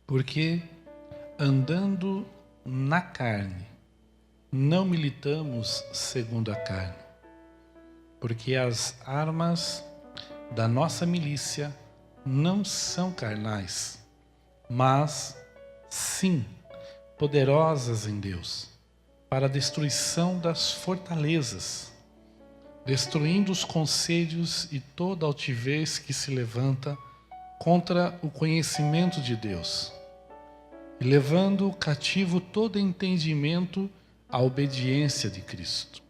Porque andando na carne, não militamos segundo a carne. Porque as armas da nossa milícia não são carnais, mas sim poderosas em Deus, para a destruição das fortalezas, destruindo os conselhos e toda altivez que se levanta contra o conhecimento de Deus, e levando cativo todo entendimento à obediência de Cristo,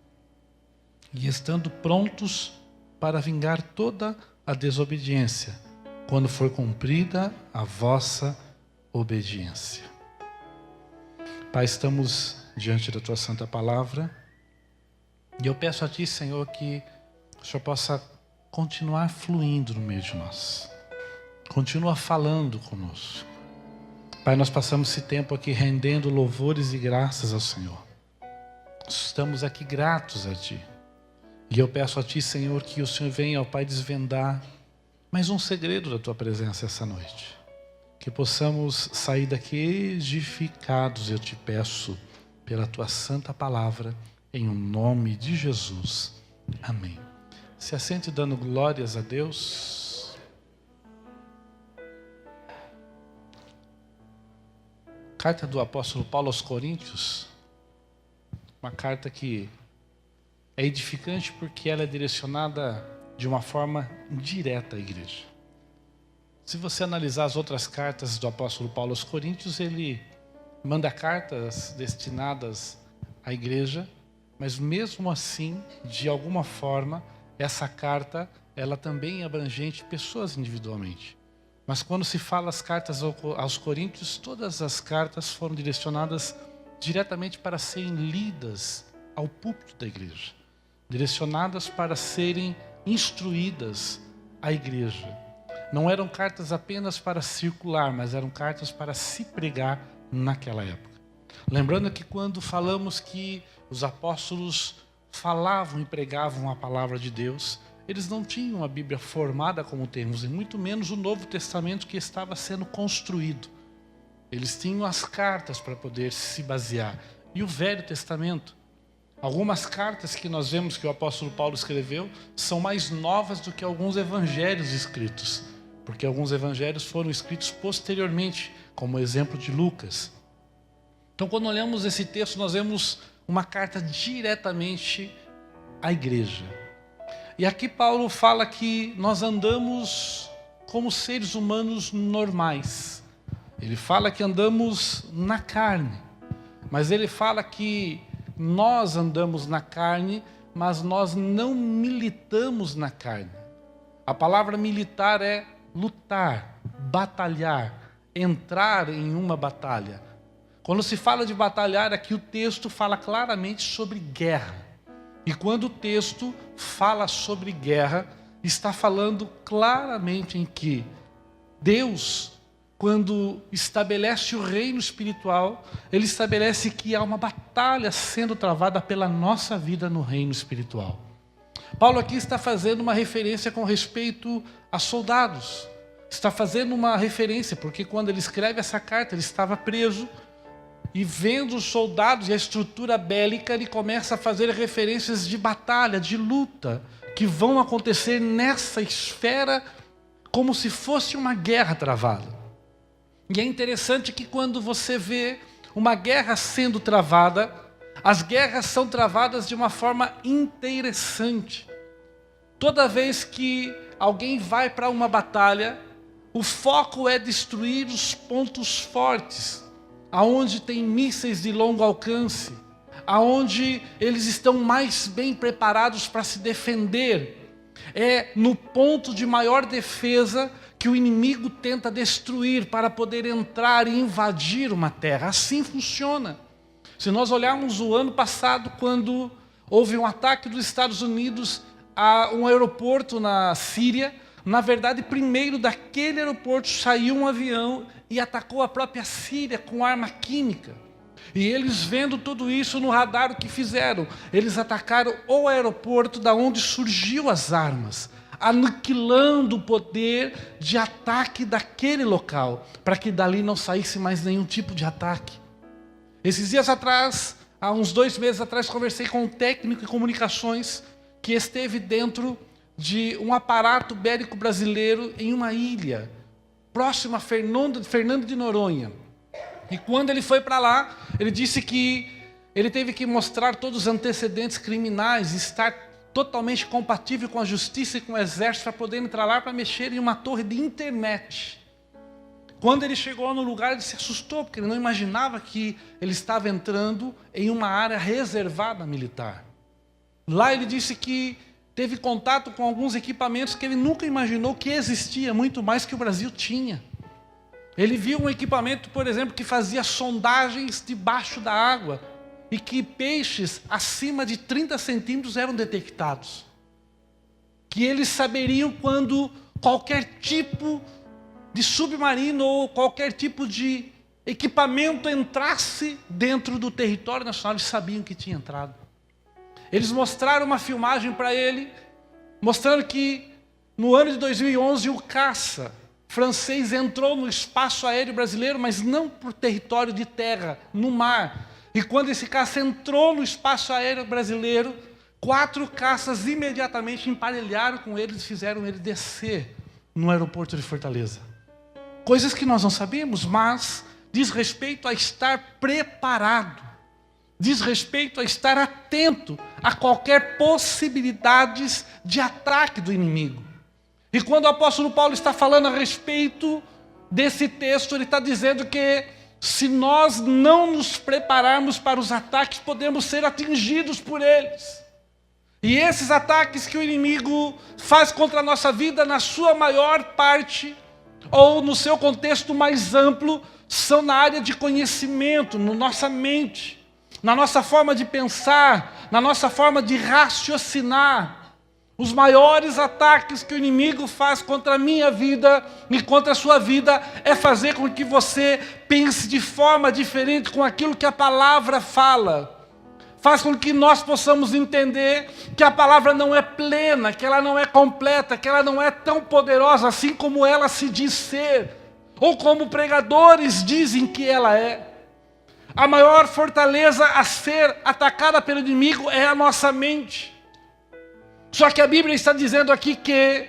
e estando prontos para vingar toda a desobediência, quando for cumprida a vossa obediência. Pai, estamos diante da Tua Santa Palavra, e eu peço a Ti, Senhor, que o Senhor possa continuar fluindo no meio de nós. Continua falando conosco. Pai, nós passamos esse tempo aqui rendendo louvores e graças ao Senhor. Estamos aqui gratos a Ti. E eu peço a Ti, Senhor, que o Senhor venha, ó Pai, desvendar mais um segredo da Tua presença essa noite. Que possamos sair daqui edificados, eu te peço, pela Tua Santa Palavra, em o nome de Jesus. Amém. Se assente dando glórias a Deus. Carta do apóstolo Paulo aos Coríntios, uma carta que é edificante porque ela é direcionada de uma forma direta à igreja. Se você analisar as outras cartas do apóstolo Paulo aos Coríntios, ele manda cartas destinadas à igreja, mas mesmo assim, de alguma forma, essa carta, ela também é abrangente pessoas individualmente. Mas quando se fala as cartas aos Coríntios, todas as cartas foram direcionadas diretamente para serem lidas ao púlpito da igreja, direcionadas para serem instruídas à igreja. Não eram cartas apenas para circular, mas eram cartas para se pregar naquela época. Lembrando que quando falamos que os apóstolos falavam e pregavam a palavra de Deus, eles não tinham a Bíblia formada como temos, e muito menos o Novo Testamento que estava sendo construído. Eles tinham as cartas para poder se basear. E o Velho Testamento. Algumas cartas que nós vemos que o apóstolo Paulo escreveu são mais novas do que alguns evangelhos escritos, porque alguns evangelhos foram escritos posteriormente, como o exemplo de Lucas. Então, quando olhamos esse texto, nós vemos uma carta diretamente à igreja. E aqui Paulo fala que nós andamos como seres humanos normais. Ele fala que andamos na carne, mas ele fala que nós andamos na carne, mas nós não militamos na carne. A palavra militar é lutar, batalhar, entrar em uma batalha. Quando se fala de batalhar, aqui o texto fala claramente sobre guerra. E quando o texto fala sobre guerra, está falando claramente em que Deus, quando estabelece o reino espiritual, Ele estabelece que há uma batalha sendo travada pela nossa vida no reino espiritual. Paulo aqui está fazendo uma referência com respeito a soldados. Está fazendo uma referência, porque quando ele escreve essa carta, ele estava preso, e vendo os soldados e a estrutura bélica, ele começa a fazer referências de batalha, de luta, que vão acontecer nessa esfera como se fosse uma guerra travada. E é interessante que quando você vê uma guerra sendo travada, as guerras são travadas de uma forma interessante. Toda vez que alguém vai para uma batalha, o foco é destruir os pontos fortes, aonde tem mísseis de longo alcance, aonde eles estão mais bem preparados para se defender. É no ponto de maior defesa que o inimigo tenta destruir para poder entrar e invadir uma terra. Assim funciona. Se nós olharmos o ano passado, quando houve um ataque dos Estados Unidos a um aeroporto na Síria, na verdade, primeiro daquele aeroporto saiu um avião e atacou a própria Síria com arma química. E eles vendo tudo isso no radar, o que fizeram? Eles atacaram o aeroporto da onde surgiu as armas, aniquilando o poder de ataque daquele local, para que dali não saísse mais nenhum tipo de ataque. Esses dias atrás, há uns 2 meses atrás, conversei com um técnico de comunicações que esteve dentro de um aparato bélico brasileiro em uma ilha, próxima a Fernando de Noronha. E quando ele foi para lá, ele disse que ele teve que mostrar todos os antecedentes criminais, estar totalmente compatível com a justiça e com o exército para poder entrar lá para mexer em uma torre de internet. Quando ele chegou no lugar, ele se assustou, porque ele não imaginava que ele estava entrando em uma área reservada militar. Lá ele disse que teve contato com alguns equipamentos que ele nunca imaginou que existia, muito mais que o Brasil tinha. Ele viu um equipamento, por exemplo, que fazia sondagens debaixo da água e que peixes acima de 30 centímetros eram detectados. Que eles saberiam quando qualquer tipo de submarino ou qualquer tipo de equipamento entrasse dentro do território nacional, eles sabiam que tinha entrado. Eles mostraram uma filmagem para ele, mostrando que no ano de 2011 o caça francês entrou no espaço aéreo brasileiro, mas não por território de terra, no mar. E quando esse caça entrou no espaço aéreo brasileiro, 4 caças imediatamente emparelharam com ele e fizeram ele descer no aeroporto de Fortaleza. Coisas que nós não sabemos, mas diz respeito a estar preparado. Diz respeito a estar atento a qualquer possibilidade de ataque do inimigo. E quando o apóstolo Paulo está falando a respeito desse texto, ele está dizendo que se nós não nos prepararmos para os ataques, podemos ser atingidos por eles. E esses ataques que o inimigo faz contra a nossa vida, na sua maior parte, ou no seu contexto mais amplo, são na área de conhecimento, na nossa mente, na nossa forma de pensar, na nossa forma de raciocinar. Os maiores ataques que o inimigo faz contra a minha vida e contra a sua vida é fazer com que você pense de forma diferente com aquilo que a palavra fala. Faz com que nós possamos entender que a palavra não é plena, que ela não é completa, que ela não é tão poderosa assim como ela se diz ser, ou como pregadores dizem que ela é. A maior fortaleza a ser atacada pelo inimigo é a nossa mente. Só que a Bíblia está dizendo aqui que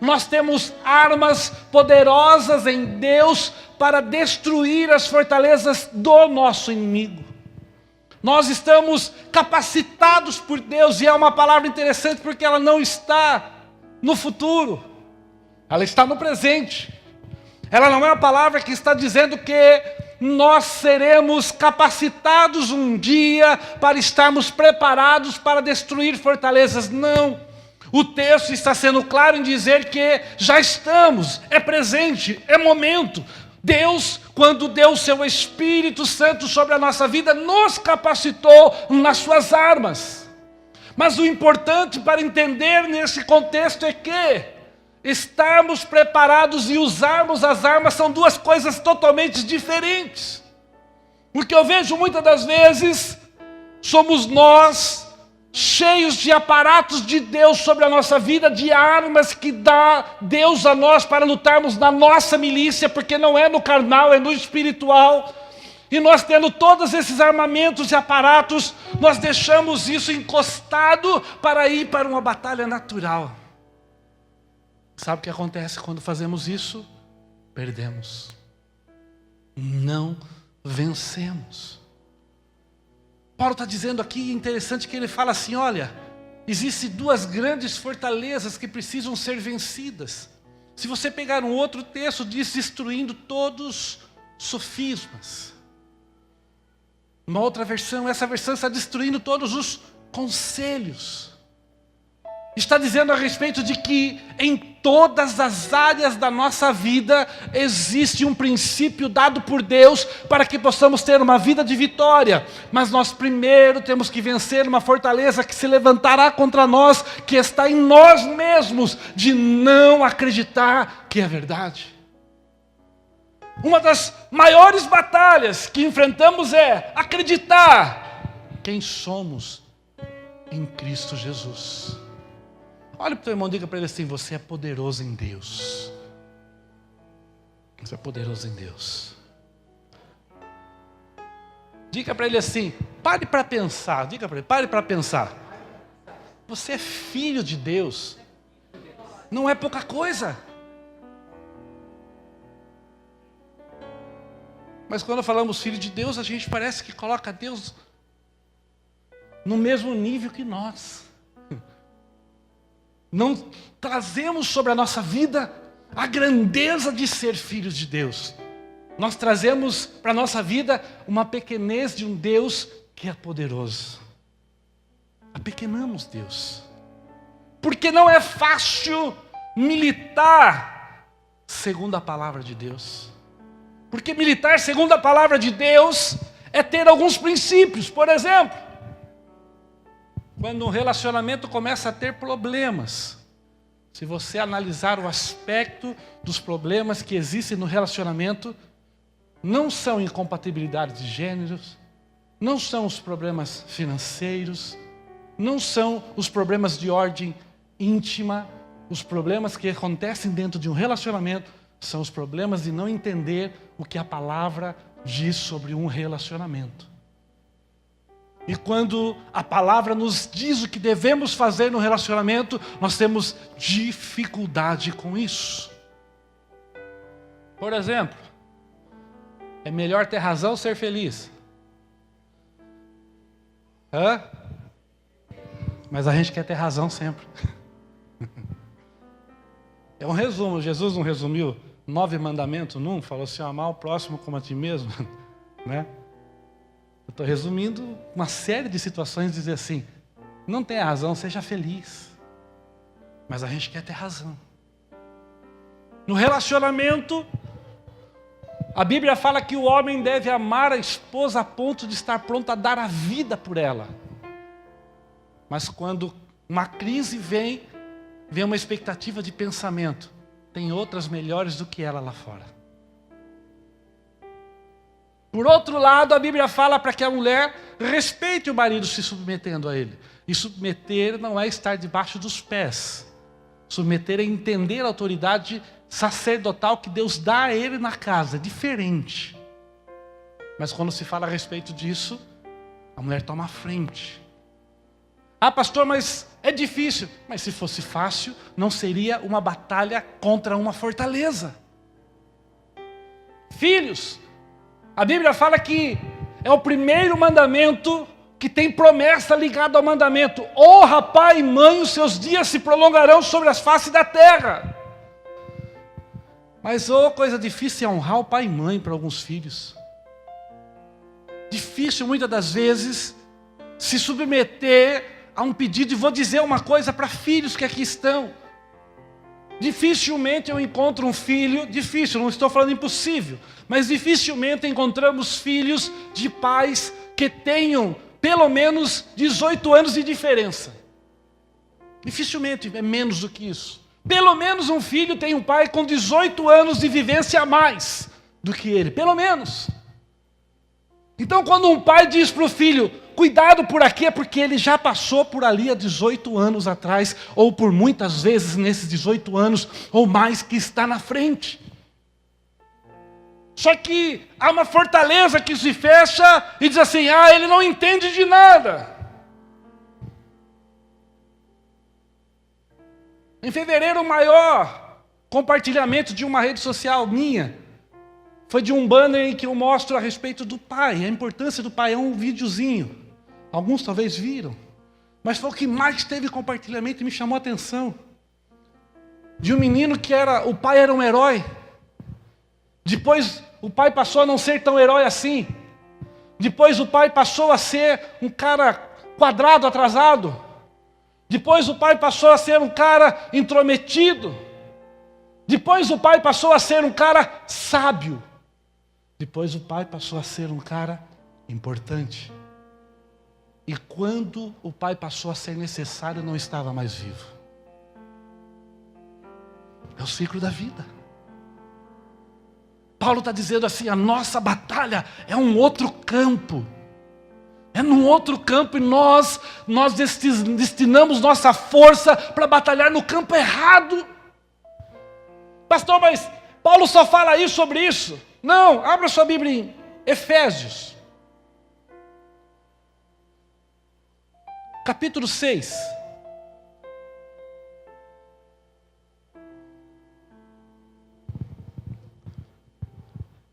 nós temos armas poderosas em Deus para destruir as fortalezas do nosso inimigo. Nós estamos capacitados por Deus, e é uma palavra interessante porque ela não está no futuro, ela está no presente. Ela não é uma palavra que está dizendo que nós seremos capacitados um dia para estarmos preparados para destruir fortalezas. Não. O texto está sendo claro em dizer que já estamos, é presente, é momento. Deus, quando deu o seu Espírito Santo sobre a nossa vida, nos capacitou nas suas armas. Mas o importante para entender nesse contexto é que estarmos preparados e usarmos as armas são 2 coisas totalmente diferentes. Porque eu vejo muitas das vezes, somos nós cheios de aparatos de Deus sobre a nossa vida, de armas que dá Deus a nós para lutarmos na nossa milícia, porque não é no carnal, é no espiritual. E nós tendo todos esses armamentos e aparatos, nós deixamos isso encostado para ir para uma batalha natural. Sabe o que acontece quando fazemos isso? Perdemos. Não vencemos. Paulo está dizendo aqui, interessante que ele fala assim, olha, existem 2 grandes fortalezas que precisam ser vencidas. Se você pegar um outro texto, diz destruindo todos sofismas. Uma outra versão, essa versão está destruindo todos os conselhos. Está dizendo a respeito de que em todas as áreas da nossa vida existe um princípio dado por Deus para que possamos ter uma vida de vitória. Mas nós primeiro temos que vencer uma fortaleza que se levantará contra nós, que está em nós mesmos, de não acreditar que é verdade. Uma das maiores batalhas que enfrentamos é acreditar quem somos em Cristo Jesus. Olha para o teu irmão e diga para ele assim: você é poderoso em Deus. Você é poderoso em Deus. Diga para ele assim: pare para pensar. Diga para ele: pare para pensar. Você é filho de Deus. Não é pouca coisa. Mas quando falamos filho de Deus, a gente parece que coloca Deus no mesmo nível que nós. Não trazemos sobre a nossa vida a grandeza de ser filhos de Deus. Nós trazemos para a nossa vida uma pequenez de um Deus que é poderoso. Apequenamos Deus. Porque não é fácil militar segundo a palavra de Deus. Porque militar segundo a palavra de Deus é ter alguns princípios. Por exemplo, quando um relacionamento começa a ter problemas, se você analisar o aspecto dos problemas que existem no relacionamento, não são incompatibilidades de gêneros, não são os problemas financeiros, não são os problemas de ordem íntima, os problemas que acontecem dentro de um relacionamento são os problemas de não entender o que a palavra diz sobre um relacionamento. E quando a palavra nos diz o que devemos fazer no relacionamento, nós temos dificuldade com isso. Por exemplo, é melhor ter razão ou ser feliz? Hã? Mas a gente quer ter razão sempre. É um resumo. Jesus não resumiu 9 mandamentos num? Falou assim: amar o próximo como a ti mesmo. Né? Eu estou resumindo uma série de situações, dizer assim: não tenha razão, seja feliz. Mas a gente quer ter razão. No relacionamento, a Bíblia fala que o homem deve amar a esposa a ponto de estar pronto a dar a vida por ela. Mas quando uma crise vem uma expectativa de pensamento: tem outras melhores do que ela lá fora. Por outro lado, a Bíblia fala para que a mulher respeite o marido se submetendo a ele. E submeter não é estar debaixo dos pés. Submeter é entender a autoridade sacerdotal que Deus dá a ele na casa. É diferente. Mas quando se fala a respeito disso, a mulher toma a frente. Ah, pastor, mas é difícil. Mas se fosse fácil, não seria uma batalha contra uma fortaleza. Filhos, a Bíblia fala que é o primeiro mandamento que tem promessa ligada ao mandamento: honra pai e mãe, os seus dias se prolongarão sobre as faces da terra. Mas coisa difícil é honrar o pai e mãe para alguns filhos. Difícil muitas das vezes se submeter a um pedido. E vou dizer uma coisa para filhos que aqui estão: dificilmente eu encontro um filho, difícil, não estou falando impossível, mas dificilmente encontramos filhos de pais que tenham pelo menos 18 anos de diferença. Dificilmente, é menos do que isso. Pelo menos um filho tem um pai com 18 anos de vivência a mais do que ele, pelo menos. Então quando um pai diz para o filho: cuidado por aqui, é porque ele já passou por ali há 18 anos atrás, ou por muitas vezes nesses 18 anos ou mais que está na frente. Só que há uma fortaleza que se fecha e diz assim: ah, ele não entende de nada. Em fevereiro, o maior compartilhamento de uma rede social minha foi de um banner em que eu mostro a respeito do pai, a importância do pai. É um videozinho. Alguns talvez viram, mas foi o que mais teve compartilhamento e me chamou a atenção. De um menino que o pai era um herói. Depois o pai passou a não ser tão herói assim. Depois o pai passou a ser um cara quadrado, atrasado. Depois o pai passou a ser um cara intrometido. Depois o pai passou a ser um cara sábio. Depois o pai passou a ser um cara importante. E quando o pai passou a ser necessário, não estava mais vivo. É o ciclo da vida. Paulo está dizendo assim, a nossa batalha é um outro campo. É num outro campo e nós destinamos nossa força para batalhar no campo errado. Pastor, mas Paulo só fala isso sobre isso. Não, abra sua Bíblia em Efésios. Capítulo 6.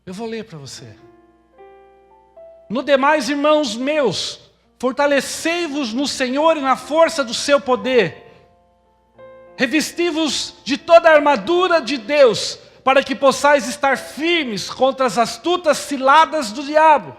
Eu vou ler para você. No demais, irmãos meus, fortalecei-vos no Senhor e na força do seu poder. Revesti-vos de toda a armadura de Deus, para que possais estar firmes contra as astutas ciladas do diabo.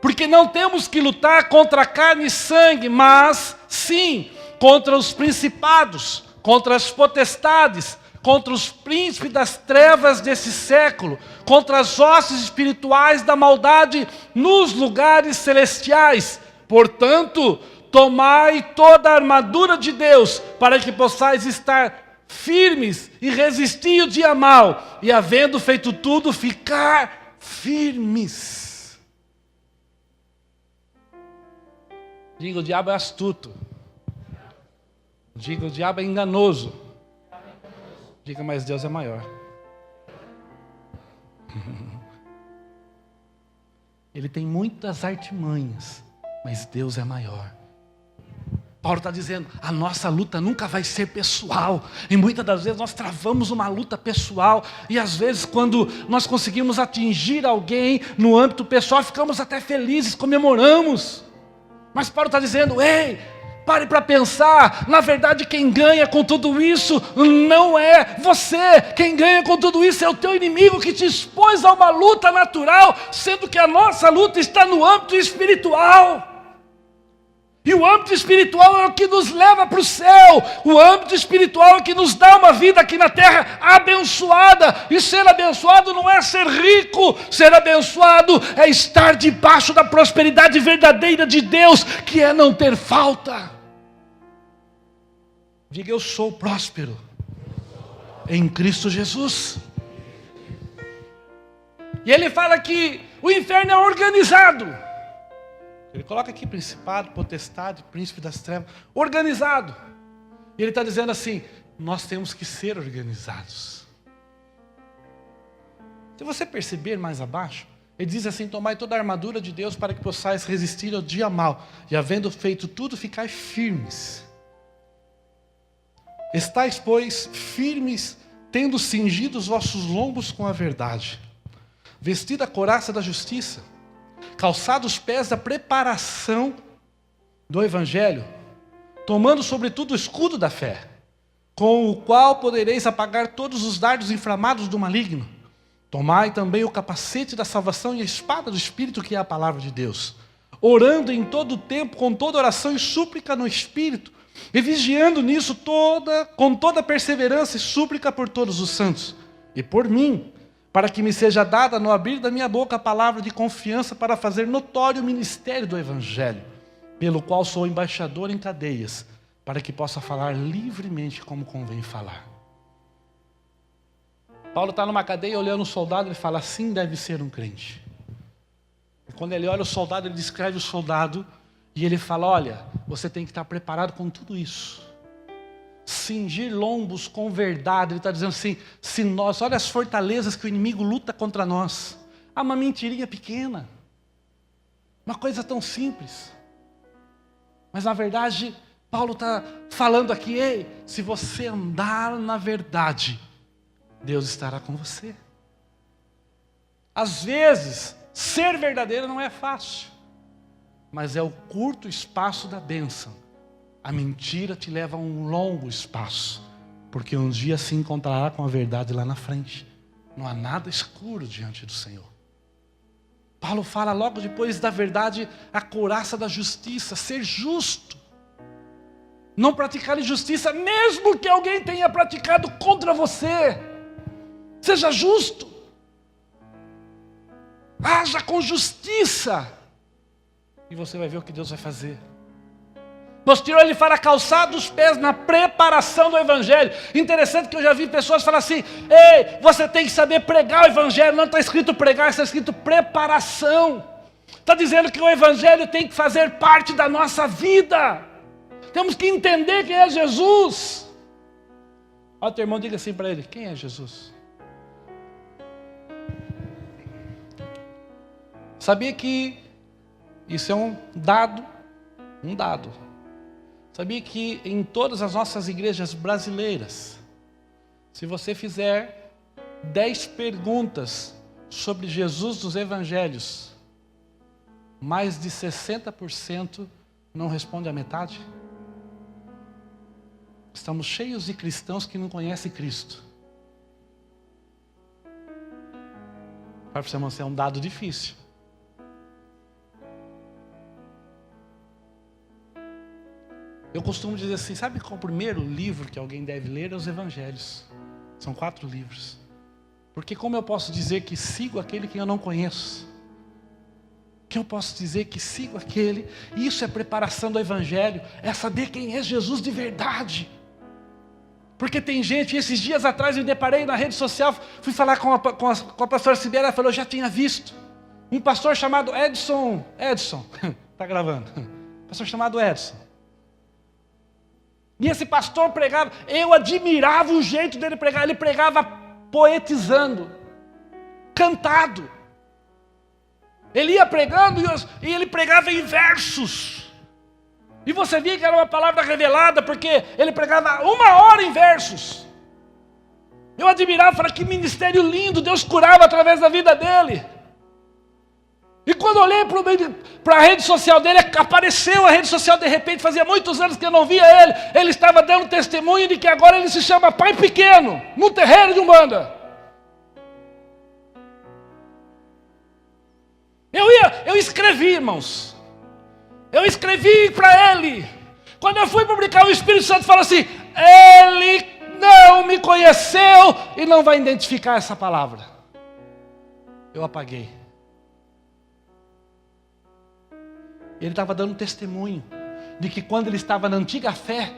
Porque não temos que lutar contra carne e sangue, mas sim contra os principados, contra as potestades, contra os príncipes das trevas desse século, contra as hostes espirituais da maldade nos lugares celestiais. Portanto, tomai toda a armadura de Deus, para que possais estar firmes e resistir o dia mau, e havendo feito tudo, ficar firmes. Diga, o diabo é astuto. Diga, o diabo é enganoso. Diga, mas Deus é maior. Ele tem muitas artimanhas, mas Deus é maior. Paulo está dizendo, a nossa luta nunca vai ser pessoal. E muitas das vezes nós travamos uma luta pessoal. E às vezes quando nós conseguimos atingir alguém no âmbito pessoal, ficamos até felizes, comemoramos. Mas Paulo está dizendo, ei, pare para pensar, na verdade quem ganha com tudo isso não é você. Quem ganha com tudo isso é o teu inimigo que te expôs a uma luta natural, sendo que a nossa luta está no âmbito espiritual. E o âmbito espiritual é o que nos leva para o céu. O âmbito espiritual é o que nos dá uma vida aqui na terra abençoada. E ser abençoado não é ser rico. Ser abençoado é estar debaixo da prosperidade verdadeira de Deus, que é não ter falta. Diga, eu sou próspero em Cristo Jesus. E ele fala que o inferno é organizado. Ele coloca aqui principado, potestade, príncipe das trevas, organizado. E ele está dizendo assim, nós temos que ser organizados. Se você perceber mais abaixo, ele diz assim, tomai toda a armadura de Deus para que possais resistir ao dia mau. E havendo feito tudo, ficai firmes. Estais, pois, firmes, tendo cingido os vossos lombos com a verdade. Vestida a couraça da justiça. Calçados os pés da preparação do Evangelho, tomando sobretudo o escudo da fé, com o qual podereis apagar todos os dardos inflamados do maligno. Tomai também o capacete da salvação e a espada do Espírito, que é a palavra de Deus, orando em todo o tempo, com toda oração e súplica no Espírito, e vigiando nisso com toda perseverança e súplica por todos os santos, e por mim, para que me seja dada no abrir da minha boca a palavra de confiança para fazer notório o ministério do Evangelho, pelo qual sou embaixador em cadeias, para que possa falar livremente como convém falar. Paulo está numa cadeia olhando um soldado, ele fala, assim deve ser um crente. E quando ele olha o soldado, ele descreve o soldado, e ele fala, olha, você tem que estar preparado com tudo isso. Cingir lombos com verdade. Ele está dizendo assim, se nós, olha as fortalezas que o inimigo luta contra nós. Há uma mentirinha pequena, uma coisa tão simples. Mas na verdade, Paulo está falando aqui, ei, se você andar na verdade, Deus estará com você. Às vezes, ser verdadeiro não é fácil, mas é o curto espaço da bênção. A mentira te leva a um longo espaço, porque um dia se encontrará com a verdade lá na frente. Não há nada escuro diante do Senhor. Paulo fala logo depois da verdade, a couraça da justiça, ser justo. Não praticar injustiça, mesmo que alguém tenha praticado contra você. Seja justo. Haja com justiça. E você vai ver o que Deus vai fazer. Posterior ele fala calçar dos pés na preparação do evangelho. Interessante que eu já vi pessoas falar assim: ei, você tem que saber pregar o evangelho. Não está escrito pregar, está escrito preparação. Está dizendo que o evangelho tem que fazer parte da nossa vida. Temos que entender quem é Jesus. Olha o teu irmão, diga assim para ele: quem é Jesus? Sabia que isso é um dado? Sabia que em todas as nossas igrejas brasileiras, se você fizer 10 perguntas sobre Jesus dos evangelhos, mais de 60% não responde a metade? Estamos cheios de cristãos que não conhecem Cristo. Para você, irmão, é um dado difícil. Eu costumo dizer assim, sabe qual é o primeiro livro que alguém deve ler? É os Evangelhos. São 4 livros. Porque como eu posso dizer que sigo aquele que eu não conheço? Que eu posso dizer que sigo aquele? Isso é preparação do Evangelho. É saber quem é Jesus de verdade. Porque tem gente, esses dias atrás eu me deparei na rede social, fui falar com a pastora Sibeli, ela falou, eu já tinha visto. Um pastor chamado Edson, está gravando. Pastor chamado Edson. E esse pastor pregava, eu admirava o jeito dele pregar, ele pregava poetizando, cantado. Ele ia pregando e ele pregava em versos. E você via que era uma palavra revelada, porque ele pregava 1 hora em versos. Eu admirava, falei, que ministério lindo, Deus curava através da vida dele. E quando eu olhei para a rede social dele, apareceu a rede social de repente, fazia muitos anos que eu não via ele. Ele estava dando testemunho de que agora ele se chama Pai Pequeno, num terreiro de Umbanda. Eu escrevi, irmãos. Eu escrevi para ele. Quando eu fui publicar, o Espírito Santo falou assim, ele não me conheceu e não vai identificar essa palavra. Eu apaguei. Ele estava dando testemunho de que quando ele estava na antiga fé,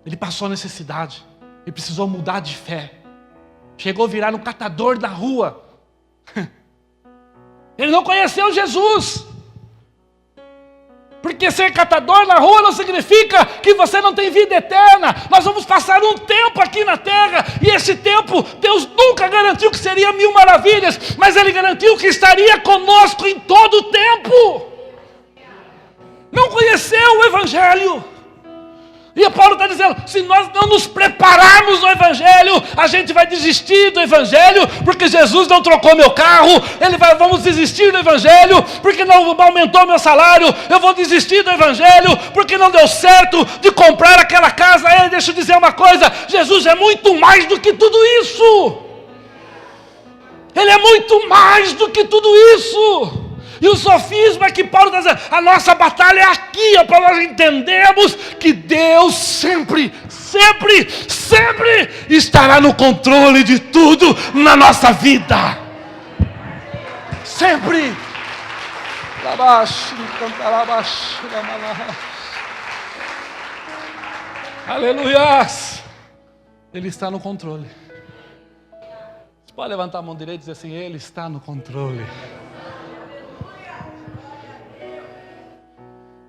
ele passou necessidade, ele precisou mudar de fé, chegou a virar um catador da rua. Ele não conheceu Jesus, porque ser catador na rua não significa que você não tem vida eterna. Nós vamos passar um tempo aqui na terra, e esse tempo Deus nunca garantiu que seria 1000 maravilhas, mas Ele garantiu que estaria conosco em todo o tempo. Não conheceu o Evangelho. E Paulo está dizendo, se nós não nos prepararmos no Evangelho, a gente vai desistir do Evangelho, porque Jesus não trocou meu carro, vamos desistir do Evangelho, porque não aumentou meu salário, eu vou desistir do Evangelho, porque não deu certo de comprar aquela casa. Deixa eu dizer uma coisa, Jesus é muito mais do que tudo isso. Ele é muito mais do que tudo isso. E o sofisma que Paulo está dizendo, a nossa batalha é aqui, para nós entendermos que Deus sempre estará no controle de tudo na nossa vida. Sempre. Aleluias. Ele está no controle. Você pode levantar a mão direita e dizer assim, Ele está no controle.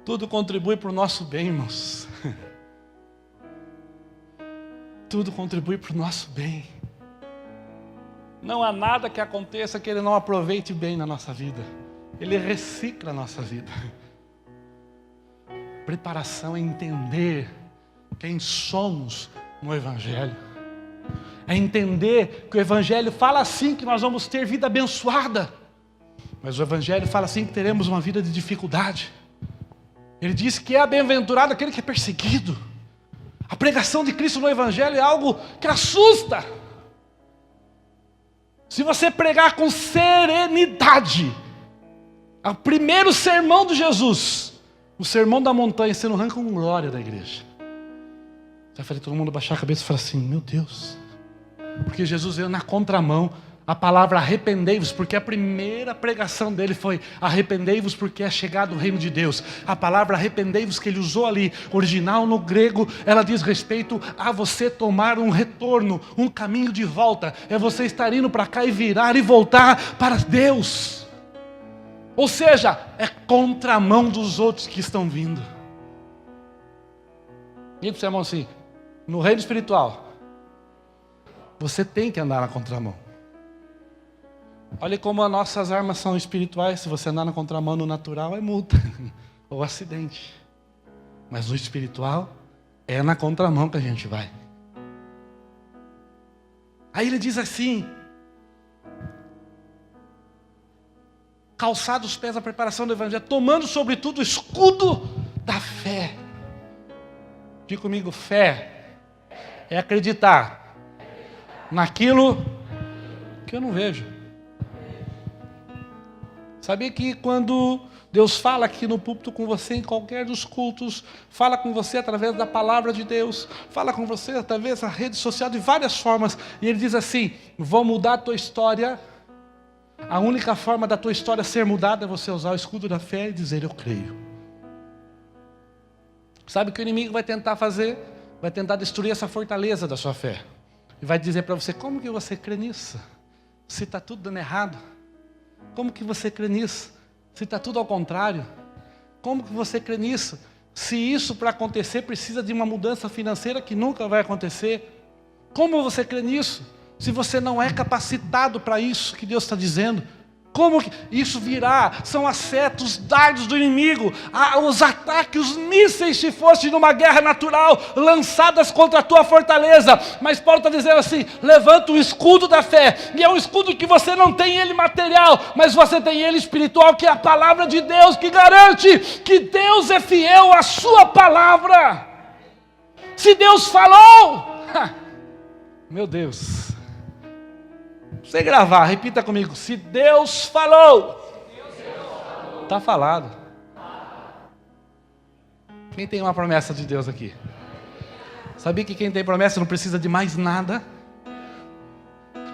Tudo contribui para o nosso bem, irmãos. Tudo contribui para o nosso bem. Não há nada que aconteça que Ele não aproveite bem na nossa vida. Ele recicla a nossa vida. Preparação é entender quem somos no Evangelho. É entender que o Evangelho fala assim que nós vamos ter vida abençoada. Mas o Evangelho fala assim que teremos uma vida de dificuldade. Ele diz que é bem-aventurado aquele que é perseguido. A pregação de Cristo no Evangelho é algo que assusta. Se você pregar com serenidade, o primeiro sermão de Jesus, o sermão da montanha, você não arranca com glória da igreja. Você vai fazer todo mundo baixar a cabeça e falar assim, meu Deus. Porque Jesus veio na contramão. A palavra arrependei-vos, porque a primeira pregação dele foi arrependei-vos porque é chegado o reino de Deus. A palavra arrependei-vos que ele usou ali, original no grego, ela diz respeito a você tomar um retorno, um caminho de volta. É você estar indo para cá e virar e voltar para Deus. Ou seja, é contramão dos outros que estão vindo. Diga para o seu irmão assim, no reino espiritual, você tem que andar na contramão. Olha como as nossas armas são espirituais. Se você andar na contramão no natural é multa ou acidente. Mas no espiritual é na contramão que a gente vai. Aí ele diz assim: calçados os pés a preparação do evangelho, tomando sobretudo o escudo da fé. Diga comigo, fé é acreditar naquilo que eu não vejo. Sabia que quando Deus fala aqui no púlpito com você, em qualquer dos cultos, fala com você através da palavra de Deus, fala com você através da rede social, de várias formas, e Ele diz assim: vou mudar a tua história. A única forma da tua história ser mudada é você usar o escudo da fé e dizer eu creio. Sabe o que o inimigo vai tentar fazer? Vai tentar destruir essa fortaleza da sua fé. E vai dizer para você, como que você crê nisso? Se está tudo dando errado. Como que você crê nisso? Se está tudo ao contrário. Como que você crê nisso? Se isso para acontecer precisa de uma mudança financeira que nunca vai acontecer. Como você crê nisso? Se você não é capacitado para isso que Deus está dizendo. Como que isso virá? São as setas, os dardos do inimigo, os ataques, os mísseis, se fosse numa guerra natural, lançadas contra a tua fortaleza. Mas Paulo está dizendo assim, levanta o escudo da fé, e é um escudo que você não tem ele material, mas você tem ele espiritual, que é a palavra de Deus, que garante que Deus é fiel à sua palavra. Se Deus falou, meu Deus. Você gravar, repita comigo. Se Deus falou, está falado. Quem tem uma promessa de Deus aqui? Sabia que quem tem promessa não precisa de mais nada?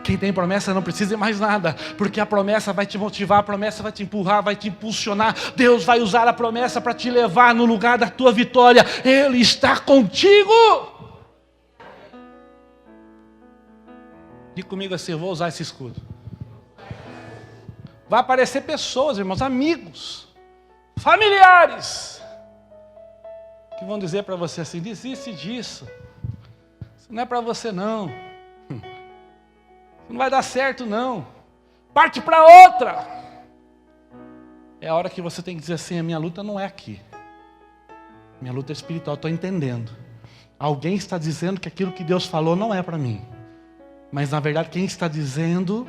Quem tem promessa não precisa de mais nada, porque a promessa vai te motivar, a promessa vai te empurrar, vai te impulsionar. Deus vai usar a promessa para te levar no lugar da tua vitória. Ele está contigo. Diga comigo assim, eu vou usar esse escudo. Vai aparecer pessoas, irmãos, amigos, familiares, que vão dizer para você assim, desiste disso. Isso não é para você não. Isso não vai dar certo não. Parte para outra. É a hora que você tem que dizer assim, a minha luta não é aqui. Minha luta é espiritual, estou entendendo. Alguém está dizendo que aquilo que Deus falou não é para mim. Mas na verdade quem está dizendo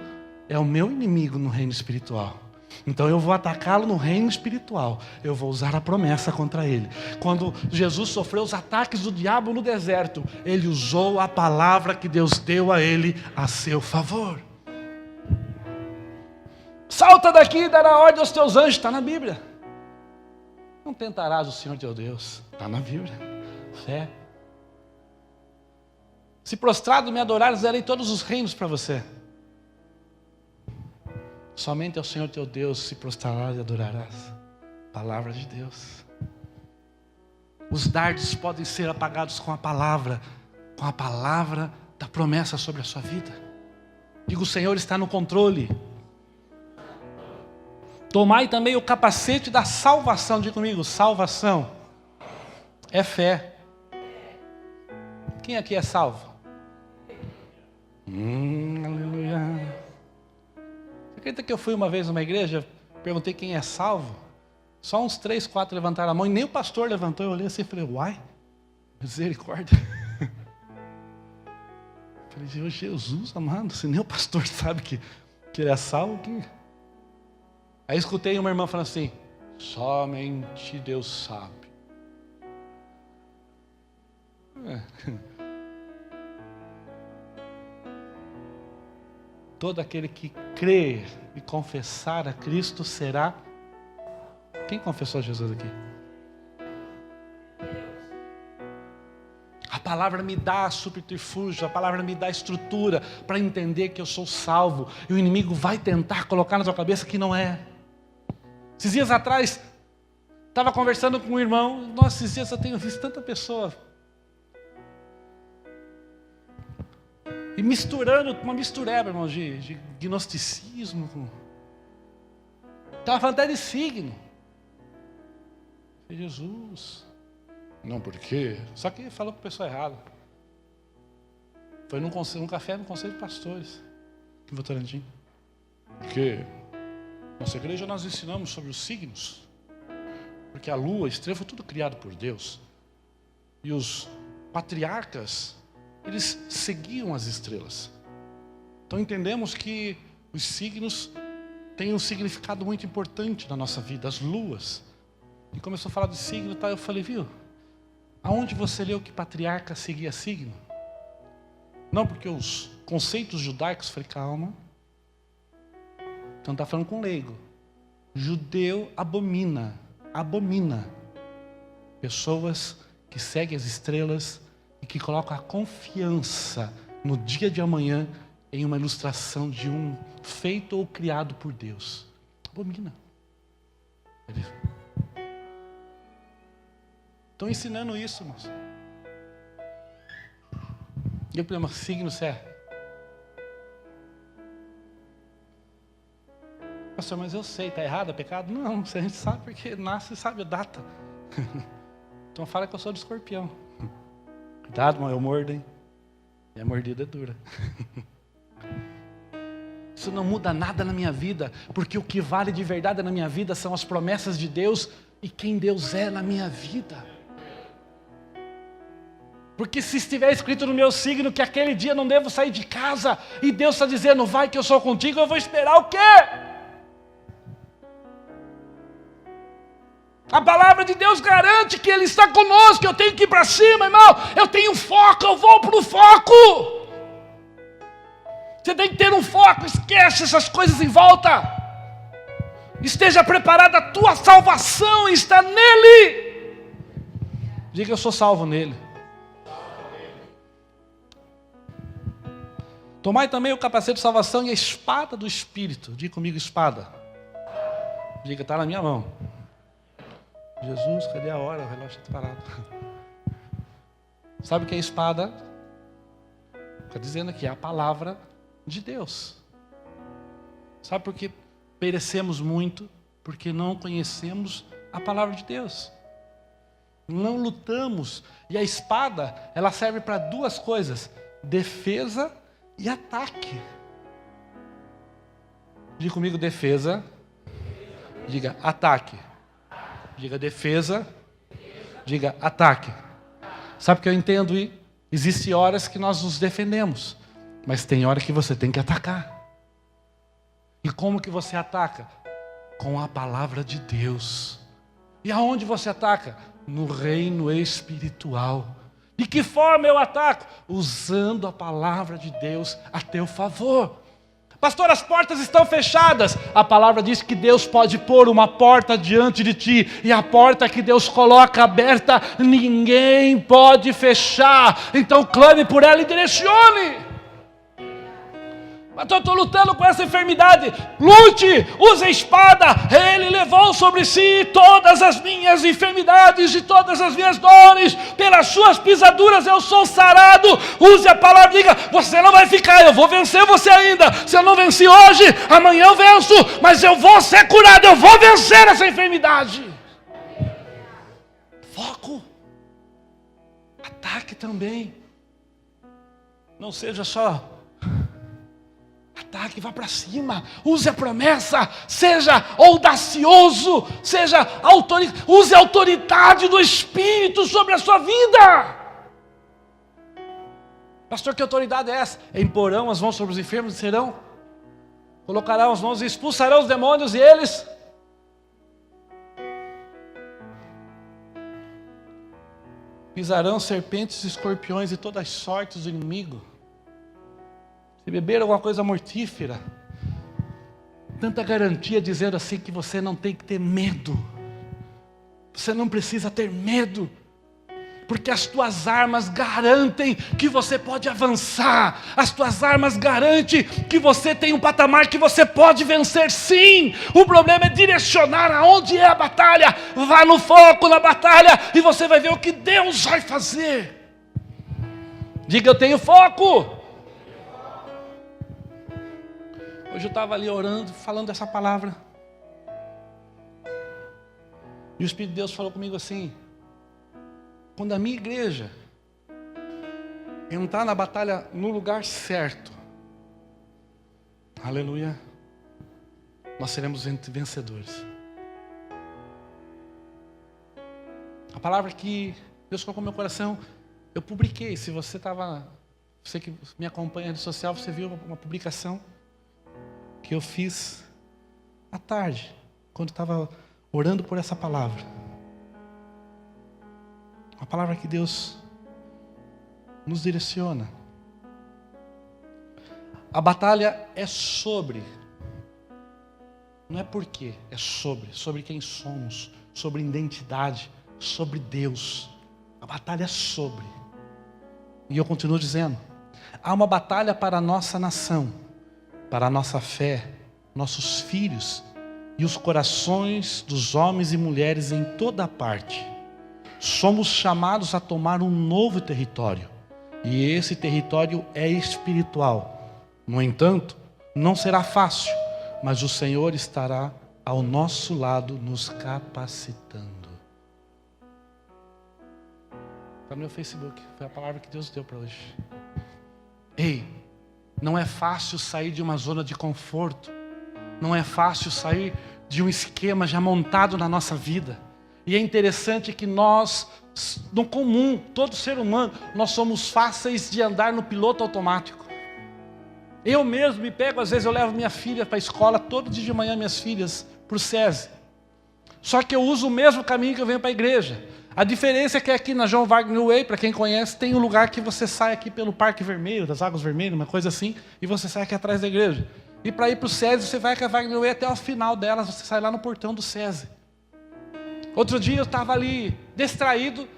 é o meu inimigo no reino espiritual. Então eu vou atacá-lo no reino espiritual. Eu vou usar a promessa contra ele. Quando Jesus sofreu os ataques do diabo no deserto, ele usou a palavra que Deus deu a ele a seu favor. Salta daqui e dará ordem aos teus anjos. Está na Bíblia. Não tentarás o Senhor teu Deus. Está na Bíblia. Fé. Se prostrado me adorares, darei todos os reinos para você. Somente ao Senhor teu Deus se prostrarás e adorarás. Palavra de Deus. Os dardos podem ser apagados com a palavra da promessa sobre a sua vida. Digo, o Senhor está no controle. Tomai também o capacete da salvação. Diga comigo, salvação é fé. Quem aqui é salvo? Aleluia. Você acredita que eu fui uma vez numa igreja, perguntei quem é salvo? Só uns 3, 4 levantaram a mão e nem o pastor levantou. Eu olhei assim e falei, uai, misericórdia. Falei, Jesus amado, se nem o pastor sabe que ele é salvo. Aí escutei uma irmã falando assim, somente Deus sabe. Todo aquele que crer e confessar a Cristo será... Quem confessou Jesus aqui? A palavra me dá subterfúgio, a palavra me dá estrutura para entender que eu sou salvo. E o inimigo vai tentar colocar na sua cabeça que não é. Esses dias atrás, estava conversando com um irmão. Nossa, esses dias eu tenho visto tanta pessoa. E misturando, uma mistureba, irmão, de gnosticismo. Estava falando até de signo. Jesus. Não, por quê? Só que falou com a pessoa errada. Foi num café no Conselho de Pastores, aqui em Votorantim. Porque nossa igreja nós ensinamos sobre os signos. Porque a lua, a estrela, foi tudo criado por Deus. E os patriarcas, eles seguiam as estrelas. Então entendemos que os signos têm um significado muito importante na nossa vida, as luas. E começou a falar de signo e tal, eu falei, viu? Aonde você leu que patriarca seguia signo? Não, porque os conceitos judaicos, falei, calma. Então está falando com leigo. Judeu abomina pessoas que seguem as estrelas e que colocam a confiança no dia de amanhã em uma ilustração de um feito ou criado por Deus. Abomina. Estão ensinando isso, irmãos. E o problema, signo você é? Pastor, mas eu sei, está errado, é pecado? Não, a gente sabe porque nasce e sabe a data. Então fala que eu sou de Escorpião. Cuidado, irmão, eu mordo, hein? E a mordida é dura. Isso não muda nada na minha vida, porque o que vale de verdade na minha vida são as promessas de Deus e quem Deus é na minha vida. Porque se estiver escrito no meu signo que aquele dia não devo sair de casa, e Deus está dizendo, vai que eu sou contigo, eu vou esperar o quê? A palavra de Deus garante que Ele está conosco, eu tenho que ir para cima, irmão. Eu tenho foco, eu vou para o foco. Você tem que ter um foco, esquece essas coisas em volta. Esteja preparada, a tua salvação está nele. Diga, eu sou salvo nele. Tomai também o capacete de salvação e a espada do Espírito. Diga comigo, espada. Diga, está na minha mão. Jesus, cadê a hora? O relógio está parado. Sabe o que é espada? Está dizendo aqui, é a palavra de Deus. Sabe por que perecemos muito? Porque não conhecemos a palavra de Deus. Não lutamos. E a espada, ela serve para duas coisas: defesa e ataque. Diga comigo, defesa. Diga ataque. Diga defesa. Diga ataque. Sabe o que eu entendo? Existem horas que nós nos defendemos, mas tem hora que você tem que atacar. E como que você ataca? Com a palavra de Deus. E aonde você ataca? No reino espiritual. De que forma eu ataco? Usando a palavra de Deus a teu favor. Pastor, as portas estão fechadas. A palavra diz que Deus pode pôr uma porta diante de ti. E a porta que Deus coloca aberta, ninguém pode fechar. Então clame por ela e direcione. Mas eu estou lutando com essa enfermidade. Lute, use a espada. Ele levou sobre si todas as minhas enfermidades e todas as minhas dores. Pelas suas pisaduras eu sou sarado. Use a palavra, diga, você não vai ficar, eu vou vencer você ainda. Se eu não venci hoje, amanhã eu venço. Mas eu vou ser curado, eu vou vencer essa enfermidade. Foco. Ataque também. Não seja só ataque, vá para cima, use a promessa, seja audacioso, use a autoridade do Espírito sobre a sua vida. Pastor, que autoridade é essa? Imporão as mãos sobre os enfermos e serão, colocarão as mãos e expulsarão os demônios e eles pisarão serpentes, escorpiões e todas as sortes do inimigo. Se beber alguma coisa mortífera, tanta garantia dizendo assim que você não tem que ter medo. Você não precisa ter medo. Porque as tuas armas garantem que você pode avançar. As tuas armas garantem que você tem um patamar que você pode vencer, sim. O problema é direcionar aonde é a batalha. Vá no foco na batalha e você vai ver o que Deus vai fazer. Diga, eu tenho foco. Hoje eu estava ali orando, falando essa palavra. E o Espírito de Deus falou comigo assim: quando a minha igreja entrar na batalha no lugar certo, aleluia, nós seremos vencedores. A palavra que Deus colocou no meu coração, eu publiquei. Se você que me acompanha na rede social, você viu uma publicação que eu fiz à tarde, quando estava orando por essa palavra. A palavra que Deus nos direciona. A batalha é sobre, não é porque, é sobre quem somos, sobre identidade, sobre Deus. A batalha é sobre. E eu continuo dizendo, há uma batalha para a nossa nação, para a nossa fé, nossos filhos e os corações dos homens e mulheres em toda parte. Somos chamados a tomar um novo território, e esse território é espiritual. No entanto, não será fácil, mas o Senhor estará ao nosso lado, nos capacitando. Está no meu Facebook, foi a palavra que Deus deu para hoje. Ei, não é fácil sair de uma zona de conforto, não é fácil sair de um esquema já montado na nossa vida. E é interessante que nós, no comum, todo ser humano, nós somos fáceis de andar no piloto automático. Eu mesmo me pego, às vezes eu levo minha filha para a escola, todo dia de manhã minhas filhas, para o SESI. Só que eu uso o mesmo caminho que eu venho para a igreja. A diferença é que aqui na João Wagner Way, para quem conhece, tem um lugar que você sai aqui pelo Parque Vermelho, das Águas Vermelhas, uma coisa assim, e você sai aqui atrás da igreja. E para ir para o SESI, você vai com a Wagner Way até o final delas, você sai lá no portão do SESI. Outro dia eu estava ali, distraído,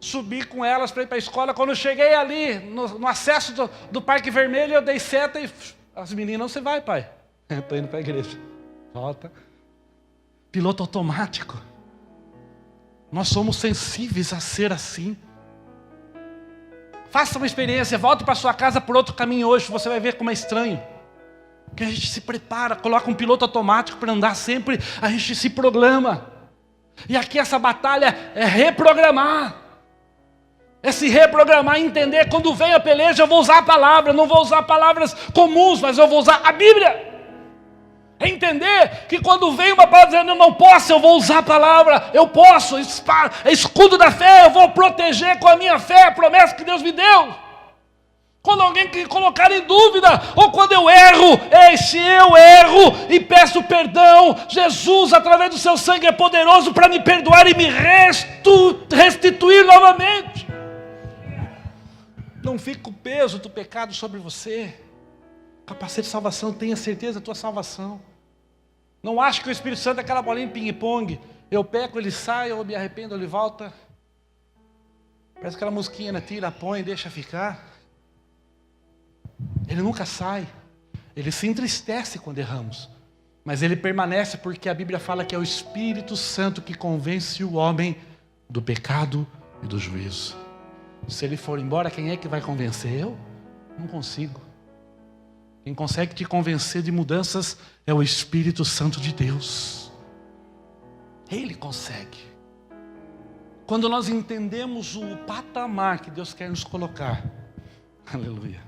subi com elas para ir para a escola. Quando eu cheguei ali, no acesso do Parque Vermelho, eu dei seta e as meninas, você vai, pai? Estou indo para a igreja. Volta. Piloto automático. Nós somos sensíveis a ser assim. Faça uma experiência, volte para sua casa por outro caminho hoje, você vai ver como é estranho. Porque a gente se prepara, coloca um piloto automático para andar sempre, a gente se programa. E aqui essa batalha é reprogramar. É se reprogramar e entender, quando vem a peleja eu vou usar a palavra, não vou usar palavras comuns, mas eu vou usar a Bíblia. É entender que quando vem uma palavra dizendo eu não posso, eu vou usar a palavra, eu posso, é escudo da fé, eu vou proteger com a minha fé a promessa que Deus me deu. Quando alguém que colocar em dúvida, ou quando eu erro, se eu erro e peço perdão, Jesus, através do seu sangue, é poderoso para me perdoar e me restituir novamente. Não fica o peso do pecado sobre você. Capacete de salvação, tenha certeza da tua salvação. Não ache que o Espírito Santo é aquela bolinha de ping-pong. Eu peco, ele sai, eu me arrependo, ele volta. Parece aquela mosquinha, né? Tira, põe, deixa ficar. Ele nunca sai. Ele se entristece quando erramos. Mas ele permanece porque a Bíblia fala que é o Espírito Santo que convence o homem do pecado e do juízo. Se ele for embora, quem é que vai convencer? Eu? Não consigo. Quem consegue te convencer de mudanças é o Espírito Santo de Deus. Ele consegue. Quando nós entendemos o patamar que Deus quer nos colocar. Aleluia.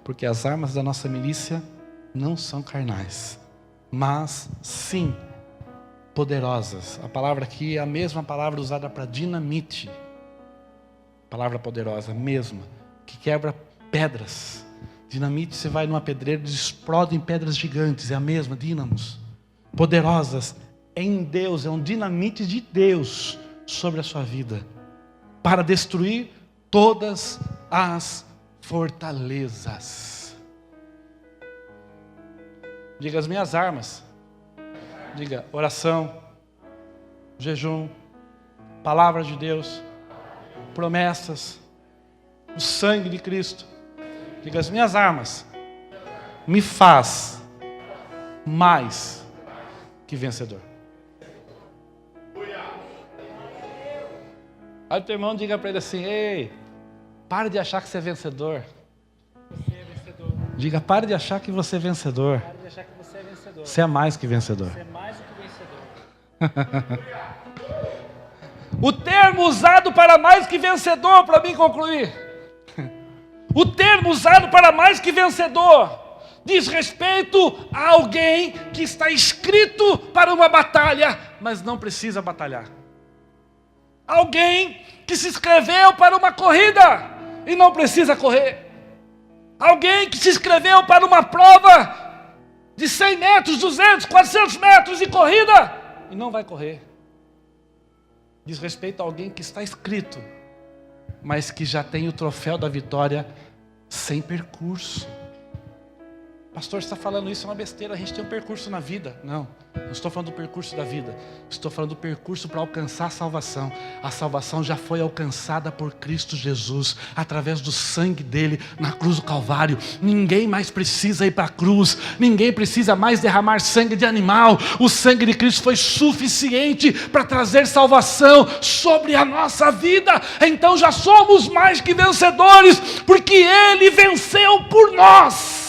Porque as armas da nossa milícia não são carnais, mas sim poderosas. A palavra aqui é a mesma palavra usada para dinamite. Palavra poderosa, a mesma, que quebra pedras. Dinamite, você vai numa pedreira, explodem pedras gigantes, é a mesma, dínamos. Poderosas em Deus, é um dinamite de Deus sobre a sua vida, para destruir todas as fortalezas. Diga as minhas armas. Diga oração, jejum, palavra de Deus, promessas, o sangue de Cristo. Diga as minhas armas. Me faz mais que vencedor. Aí o teu irmão diga para ele assim: ei, pare de achar que você é vencedor. Você é vencedor. Diga, pare de achar que você é vencedor. Pare de achar que você é vencedor. Você é mais que vencedor. Você é mais do que vencedor. O termo usado para mais que vencedor, para mim concluir. O termo usado para mais que vencedor diz respeito a alguém que está inscrito para uma batalha, mas não precisa batalhar. Alguém que se inscreveu para uma corrida e não precisa correr. Alguém que se inscreveu para uma prova de 100 metros, 200, 400 metros de corrida e não vai correr. Diz respeito a alguém que está inscrito, mas que já tem o troféu da vitória sem percurso. Pastor, você está falando isso, é uma besteira, a gente tem um percurso na vida. Não estou falando do percurso da vida. Estou falando do percurso para alcançar a salvação. A salvação já foi alcançada por Cristo Jesus, através do sangue dele na cruz do Calvário. Ninguém mais precisa ir para a cruz. Ninguém precisa mais derramar sangue de animal. O sangue de Cristo foi suficiente para trazer salvação sobre a nossa vida. Então já somos mais que vencedores, porque ele venceu por nós.